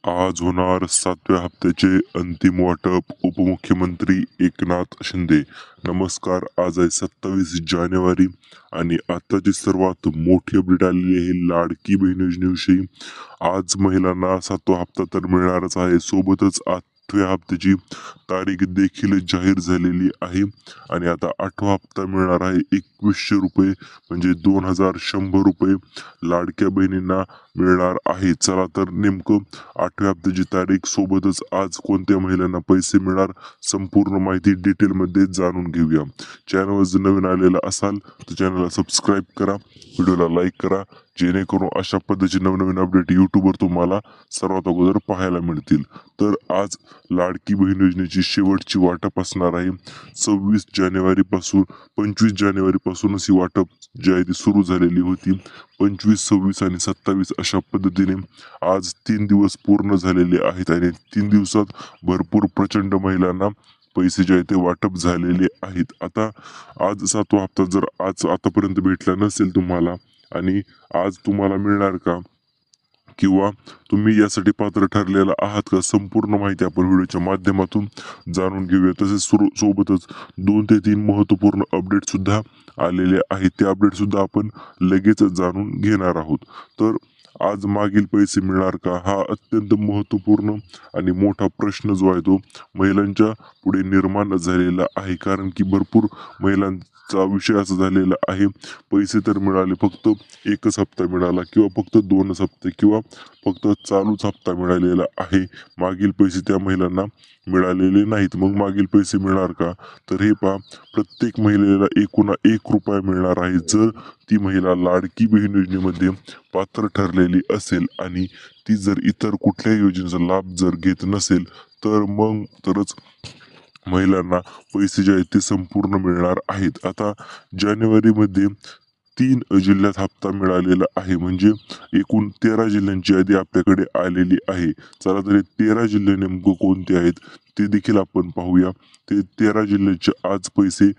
आज होणार 7व्या हप्त्याचे अंतिम वाटप. उपमुख्यमंत्री एकनाथ शिंदे. नमस्कार. आज आहे 27 जानेवारी आणि आताची सर्वात मोठी अपडेट आलेली आहे लाडकी बहीण योजनेविषयी. आज महिलांना 7वा हप्ता तर मिळणारच आहे, सोबतच 8व्या हप्त्याची तारीख देखील जाहीर झालेली आहे आणि आता 8वा हप्ता मिळणार आहे 2100 रुपये, म्हणजे 2100 रुपये लाडक्या बहिणींना मिळणार आहे. चला तर नेमकं 8व्या हप्त्याची तारीख, सोबतच आज कोणत्या महिलांना पैसे मिळणार, संपूर्ण माहिती डिटेलमध्ये जाणून घेऊया. चॅनलवर जर नवीन आलेला असाल तर चॅनलला सबस्क्राईब करा, व्हिडिओला लाईक करा, जेणेकरून अशा पद्धतीचे नवनवीन अपडेट यूट्यूबवर तुम्हाला सर्वात अगोदर पाहायला मिळतील. तर आज लाडकी बहीण योजनेची शेवटची वाटप असणार आहे. 26 जानेवारीपासून 25 जानेवारीपासूनच ही वाटप जी आहे ती सुरू झालेली होती. 25, 26 आणि 27 अशा पद्धतीने आज 3 दिवस पूर्ण झालेले आहेत आणि 3 दिवसात भरपूर प्रचंड महिलांना पैसे जे आहे ते वाटप झालेले आहेत. आता आज 7वा हप्ता जर आज आतापर्यंत भेटला नसेल तुम्हाला आणि आज तुम्हाला मिळणार का, किंवा तुम्ही यासाठी पात्र ठरलेला आहात का, संपूर्ण माहिती आपण व्हिडिओच्या माध्यमातून जाणून घेऊया. तसेच सोबतच 2 ते 3 महत्त्वपूर्ण अपडेट सुद्धा आलेले आहेत. ते अपडेट सुद्धा आपण लगेच जाणून घेणार आहोत. तर आज मागील पैसे मिळणार का, हा अत्यंत महत्त्वपूर्ण आणि मोठा प्रश्न जो आहे तो महिलांच्या पुढे निर्माण झालेला आहे. कारण की भरपूर महिलांचा विषय असा झालेला आहे, पैसे तर मिळाले, फक्त एकच हप्ता मिळाला किंवा फक्त 2च हप्ते किंवा फक्त चालूच हप्ता मिळालेला आहे, मागील पैसे त्या महिलांना मिळालेले नाहीत. मग मागील पैसे मिळणार का, तर हे पहा, प्रत्येक महिलेला एकूण 1 रुपया मिळणार आहे जर ती महिला लाडकी बहीण योजनेमध्ये पात्र ठरलेली असेल आणि ती जर इतर कुठल्याही योजनेचा लाभ जर घेत नसेल तर मग तरच महिलांना पैसे जे आहेत ते संपूर्ण मिळणार आहेत. आता जानेवारीमध्ये 3 जिल्ह्यात हप्ता मिळालेला आहे, म्हणजे एकूण 13 जिल्ह्यांची यादी आपल्याकडे आलेली आहे. चला तर 13 जिल्हे नेमकं कोणते आहेत ते देखील आपण पाहूया. ते 13 जिल्ह्याचे आज पैसे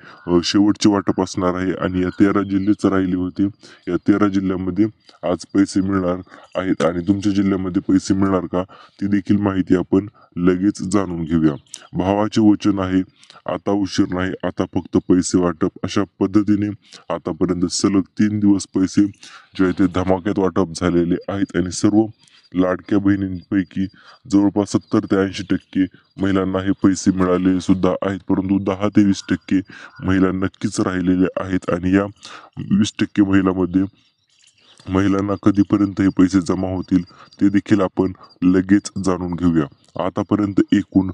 शेवटचे वाटप असणार आहे आणि या 13 जिल्हेच राहिले होते. या 13 जिल्ह्यामध्ये आज पैसे मिळणार आहेत आणि तुमच्या जिल्ह्यामध्ये पैसे मिळणार का, ती देखील माहिती आपण लगेच जाणून घेऊया. भावाचे वचन आहे, आता उशीर नाही, आता फक्त पैसे वाटप. अशा पद्धतीने आतापर्यंत सलग 3 दिवस पैसे जे आहे ते धमाक्यात वाटप झालेले आहेत आणि सर्व लाडक्या बहिणींपैकी जवळपास 70 ते 80% महिलांना हे पैसे मिळाले सुद्धा आहेत, परंतु 10 ते 20% महिला नक्कीच राहिलेले आहेत आणि या 20% महिलांना कधीपर्यंत हे पैसे जमा होतील ते देखील आपण लगेच जाणून घेऊया. आतापर्यंत एकूण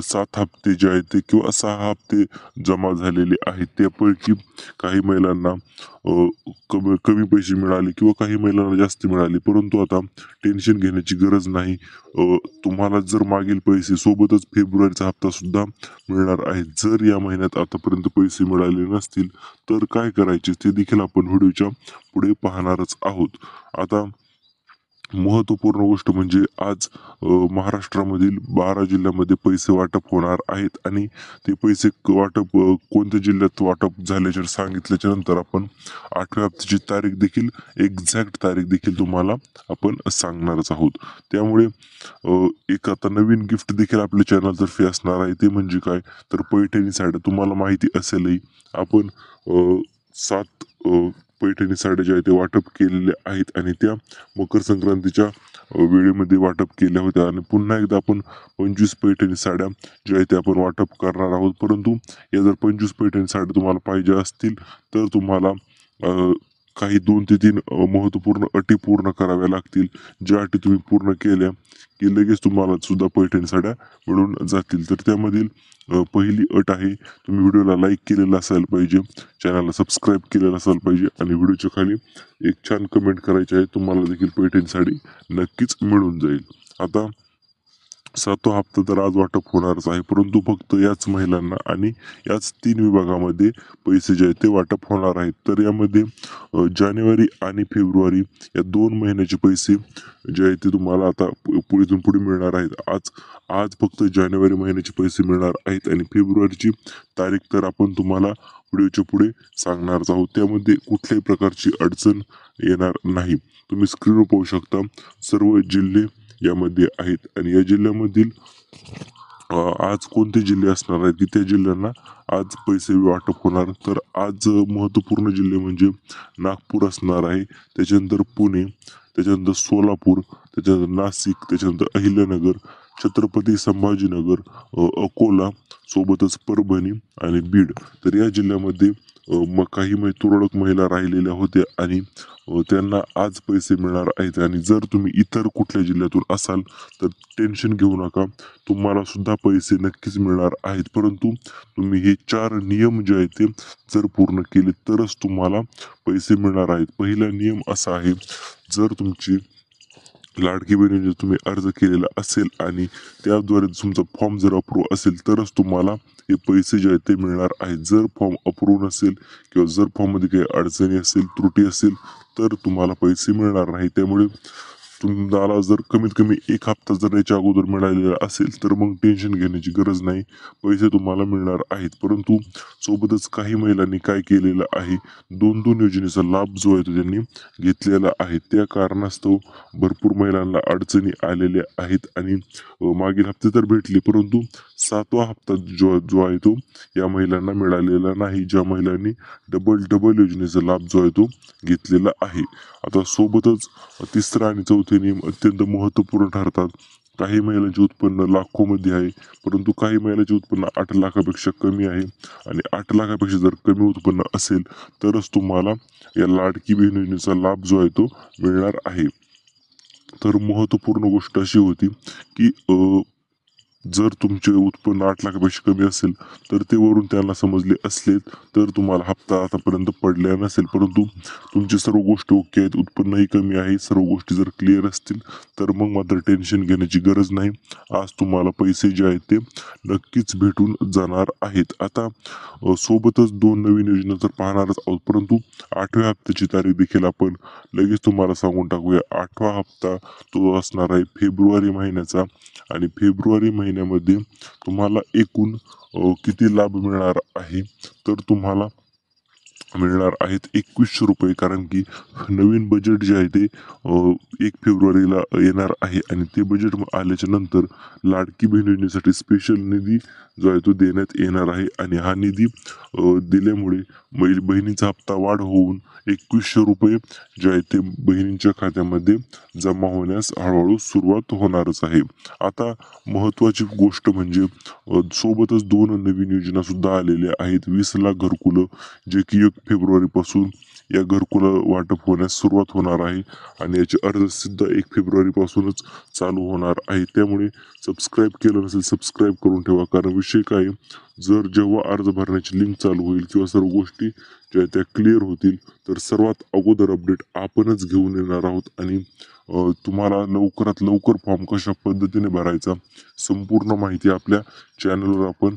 7 हप्ते जे आहेत ते किंवा 6 हप्ते जमा झालेले आहेत. त्यापैकी काही महिलांना कमी कमी पैसे मिळाले किंवा काही महिलांना जास्त मिळाले, परंतु आता टेन्शन घेण्याची गरज नाही. तुम्हाला जर मागील पैसे सोबतच फेब्रुवारीचा हप्ता सुद्धा मिळणार आहे. जर या महिन्यात आतापर्यंत पैसे मिळाले नसतील तर काय करायचे ते देखील आपण व्हिडिओच्या पुढे पाहणारच आहोत. आता महत्त्वपूर्ण गोष्ट म्हणजे आज महाराष्ट्रामधील 12 जिल्ह्यामध्ये पैसे वाटप होणार आहेत आणि ते पैसे वाटप कोणत्या जिल्ह्यात वाटप झाल्याचे सांगितल्याच्या नंतर आपण 8व्या हप्त्याची तारीख देखील, एक्झॅक्ट तारीख देखील तुम्हाला आपण सांगणारच आहोत. त्यामुळे एक आता नवीन गिफ्ट देखील आपल्या चॅनलतर्फे असणार आहे. ते म्हणजे काय, तर पैठणी साड्या. तुम्हाला माहिती असेलही, आपण 7 पैठणी साड्या ज्या आहेत ते वाटप केलेल्या आहेत आणि त्या मकर संक्रांतीच्या वेळेमध्ये वाटप केल्या होत्या आणि पुन्हा एकदा आपण 25 पैठणी साड्या ज्या आहेत त्या आपण वाटप करणार आहोत. परंतु या जर 25 पैठणी साड्या तुम्हाला पाहिजे असतील तर तुम्हाला काही 2 ते 3 महत्त्वपूर्ण अटी पूर्ण कराव्या लागतील. ज्या अटी तुम्ही पूर्ण केल्या की लगेच तुम्हाला सुद्धा पैठणी साड्या मिळून जातील. तर त्यामधील पहिली अट आहे, तुम्ही व्हिडिओला लाईक केलेला असायला पाहिजे, चॅनलला सबस्क्राईब केलेलं असायला पाहिजे आणि व्हिडिओच्या खाली एक छान कमेंट करायची आहे. तुम्हाला देखील पैठणी साडी नक्कीच मिळून जाईल. आता 7वा हप्ता तर आज वाटप होणारच आहे, परंतु फक्त याच महिलांना आणि याच 3 विभागामध्ये पैसे जे आहेत ते वाटप होणार आहेत. तर यामध्ये जानेवारी आणि फेब्रुवारी या 2 महिन्याचे पैसे जे आहेत ते तुम्हाला आता इथून पुढे मिळणार आहेत. आज फक्त जानेवारी महिन्याचे पैसे मिळणार आहेत आणि फेब्रुवारीची तारीख तर आपण तुम्हाला व्हिडिओच्या पुढे सांगणारच आहोत. त्यामध्ये कुठल्याही प्रकारची अडचण येणार नाही. तुम्ही स्क्रीनवर पाहू शकता सर्व जिल्हे यामध्ये आहेत. आणि या जिल्ह्यामधील आज कोणते जिल्हे असणार आहेत की त्या जिल्ह्यांना आज पैसे वाटप होणार. तर आज महत्त्वपूर्ण जिल्हे म्हणजे नागपूर असणार आहे, त्याच्यानंतर पुणे, त्याच्यानंतर सोलापूर, त्याच्यानंतर नाशिक, त्याच्यानंतर अहिल्यानगर, छत्रपती संभाजीनगर, अकोला, सोबतच परभणी आणि बीड. तर या जिल्ह्यामध्ये काही तुरळक महिला राहिलेल्या होत्या आणि त्यांना आज पैसे मिळणार आहेत. आणि जर तुम्ही इतर कुठल्या जिल्ह्यातून असाल तर टेन्शन घेऊ नका, तुम्हाला सुद्धा पैसे नक्कीच मिळणार आहेत. परंतु तुम्ही हे 4 नियम जे आहेत ते जर पूर्ण केले तरच तुम्हाला पैसे मिळणार आहेत. पहिला नियम असा आहे, जर तुमची लाडकी बहीण योजनेत तुम्ही अर्ज केलेला असेल आणि त्याद्वारे तुमचा फॉर्म जर अप्रूव्ह असेल तरच तुम्हाला हे पैसे जे आहेत ते मिळणार आहेत. जर फॉर्म अप्रूव्ह नसेल किंवा जर फॉर्ममध्ये काही अडचणी असेल, त्रुटी असेल तर तुम्हाला पैसे मिळणार नाही. त्यामुळे तुम्हाला जर कमीत कमी 1 हप्ता जर याच्या अगोदर मिळालेला असेल तर मग टेन्शन घेण्याची गरज नाही, पैसे तुम्हाला मिळणार आहेत. परंतु सोबतच काही महिलांनी काय केलेलं आहे, 2-2 योजनेचा लाभ जो आहे तो त्यांनी घेतलेला आहे. त्या कारणास्तव भरपूर महिलांना अडचणी आलेल्या आहेत आणि मागील हप्ते तर भेटले, परंतु 7वा हप्ता जो जो आहे तो या महिलांना मिळालेला नाही, ज्या महिलांनी डबल योजनेचा लाभ जो आहे तो घेतलेला आहे. आता सोबतच तिसरा आणि चौथे नियम अत्यंत महत्त्वपूर्ण ठरतात. काही महिलांचे उत्पन्न लाखोमध्ये आहे, परंतु काही महिलांचे उत्पन्न 8 लाखापेक्षा कमी आहे आणि 8 लाखापेक्षा जर कमी उत्पन्न असेल तरच तुम्हाला या लाडकी बहीण योजनेचा लाभ जो आहे तो मिळणार आहे. तर महत्त्वपूर्ण गोष्ट अशी होती की जर तुमचे उत्पन्न 8 लाखापेक्षा कमी असेल तर ते वरून त्यांना समजले असले तर तुम्हाला हप्ता आतापर्यंत पडला नसेल. परंतु तुमची सर्व गोष्टी ओके आहेत, उत्पन्नही कमी आहे, सर्व गोष्टी जर क्लिअर असतील तर मग मात्र टेन्शन घेण्याची गरज नाही. आज तुम्हाला पैसे जे आहेत ते नक्कीच भेटून जाणार आहेत. आता सोबतच 2 नवीन योजना तर पाहणारच आहोत, परंतु 8व्या हप्त्याची तारीख देखील आपण लगेच तुम्हाला सांगून टाकूया. 8वा हप्ता तो असणार आहे फेब्रुवारी महिन्याचा आणि फेब्रुवारी महिन्यामध्ये तुम्हाला एकूण किती लाभ मिळणार आहे, तर तुम्हाला मिळणार आहेत 2100 रुपये. कारण की नवीन बजेट जे आहे ते 1 फेब्रुवारीला येणार आहे आणि ते बजेट आल्याच्या नंतर लाडकी बहीण योजनेसाठी स्पेशल निधी जो आहे तो देण्यात येणार आहे आणि हा निधी दिल्यामुळे बहिणीचा हप्ता वाढ होऊन 2100 रुपये जे आहे ते बहिणींच्या खात्यामध्ये जमा होण्यास हळूहळू सुरुवात होणारच आहे. आता महत्त्वाची गोष्ट म्हणजे सोबतच 2 नवीन योजना सुद्धा आलेल्या आहेत. 20 लाख घरकुलं, जे की 1 फेब्रुवारीपासून या घरकुलं वाटप होण्यास सुरुवात होणार आहे आणि याचे अर्ज सुद्धा 1 फेब्रुवारीपासूनच चालू होणार आहे. त्यामुळे सबस्क्राईब केलं नसेल सबस्क्राईब करून ठेवा, कारण विषय काय, जर जेव्हा अर्ज भरण्याची लिंक चालू होईल किंवा सर्व गोष्टी ज्या त्या क्लिअर होतील तर सर्वात अगोदर अपडेट आपणच घेऊन येणार आहोत आणि तुम्हाला लवकरात लवकर फॉर्म कशा पद्धतीने भरायचा संपूर्ण माहिती आपल्या चॅनलवर आपण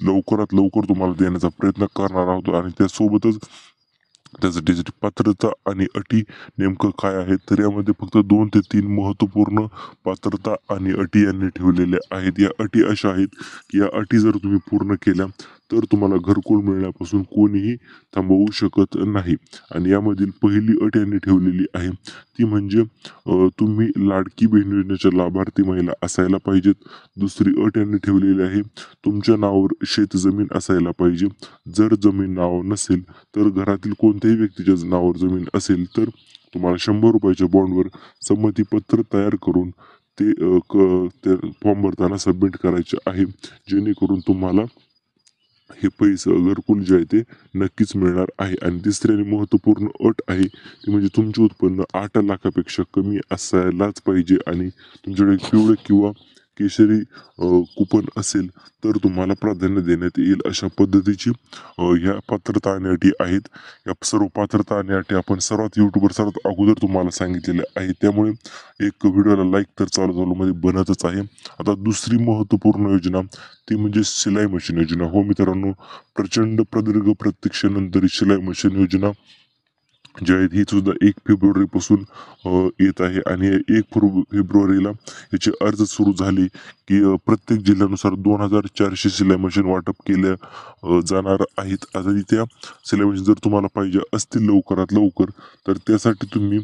लवकरात लवकर तुम्हाला देण्याचा प्रयत्न करणार आहोत. आणि त्यासोबतच त्यासाठी पात्रता आणि अटी नेमकं काय आहेत, तर यामध्ये फक्त 2 ते 3 महत्त्वपूर्ण पात्रता आणि अटी यांनी ठेवलेल्या आहेत. या अटी अशा आहेत की या अटी जर तुम्ही पूर्ण केल्या तर तुम्हाला घरकुल मिळण्यापासून कोणीही थांबवू शकत नाही. आणि यामधील पहिली अट यांनी ठेवलेली आहे ती म्हणजे तुम्ही लाडकी बहीण योजनेच्या लाभार्थी महिला असायला पाहिजेत. दुसरी अट यांनी ठेवलेली आहे, तुमच्या नावावर शेतजमीन असायला पाहिजे. जर जमीन नाव नसेल तर घरातील कोणत्याही व्यक्तीच्या नावावर जमीन असेल तर तुम्हाला 100 रुपयाच्या बॉन्डवर संमतीपत्र तयार करून ते फॉर्म भरताना सबमिट करायचे आहे, जेणेकरून तुम्हाला हे पैसे घरकुल जे आहे ते नक्कीच मिळणार आहे. आणि तिसरी आणि महत्त्वपूर्ण अट आहे ती म्हणजे तुमचे उत्पन्न 8 लाखापेक्षा कमी असायलाच पाहिजे आणि तुमच्याकडे पिवळे किंवा केशरी कुपन असेल तर तुम्हाला प्राधान्य देण्यात येईल. अशा पद्धतीची ह्या पात्रता आणि अटी आहेत. या सर्व पात्रता आणि अटी आपण सर्वात यूट्यूबवर सर्वात अगोदर तुम्हाला सांगितलेल्या आहे. त्यामुळे एक व्हिडिओला लाईक तर चालू मध्ये बनतच आहे. आता दुसरी महत्त्वपूर्ण योजना ती म्हणजे शिलाई मशीन योजना. हो मित्रांनो, प्रचंड प्रदीर्घ प्रतीक्षेनंतर शिलाई मशीन योजना जी आहे ही सुद्धा 1 फेब्रुवारीपासून येत आहे आणि 1 फेब्रुवारीला याचे अर्ज सुरू झाले की प्रत्येक जिल्ह्यानुसार 2400 शिलाई मशीन वाटप केल्या जाणार आहेत. आता त्या शिलाई मशीन जर तुम्हाला पाहिजे असतील लवकरात लवकर तर त्यासाठी तुम्ही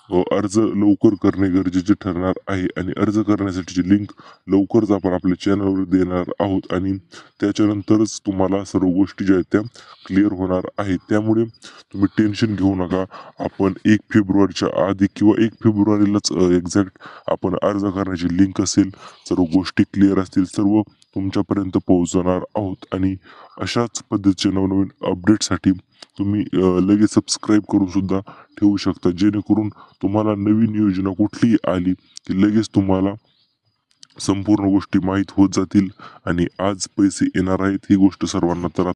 अर्ज लवकर करणे गरजेचे ठरणार आहे आणि अर्ज करण्यासाठीची लिंक लवकरच आपण आपल्या चॅनलवर देणार आहोत आणि त्याच्यानंतरच तुम्हाला सर्व गोष्टी ज्या आहेत त्या क्लिअर होणार आहेत. त्यामुळे तुम्ही टेन्शन घेऊ नका. आपण 1 फेब्रुवारीच्या आधी किंवा 1 फेब्रुवारीलाच एक्झॅक्ट आपण अर्ज करण्याची लिंक असेल, सर्व गोष्टी क्लिअर असतील, सर्व तुमच्यापर्यंत पोहोचवणार आहोत आणि अशाच पद्धतीचे नवनवीन अपडेटसाठी तुम्ही लगेच सबस्क्राईब करून सुद्धा ठेवू शकता, जेणेकरून तुम्हाला नवीन योजना कुठलीही आली की लगेच तुम्हाला संपूर्ण गोष्टी माहीत होत जातील आणि आज पैसे येणार आहेत ही गोष्ट सर्वांना तर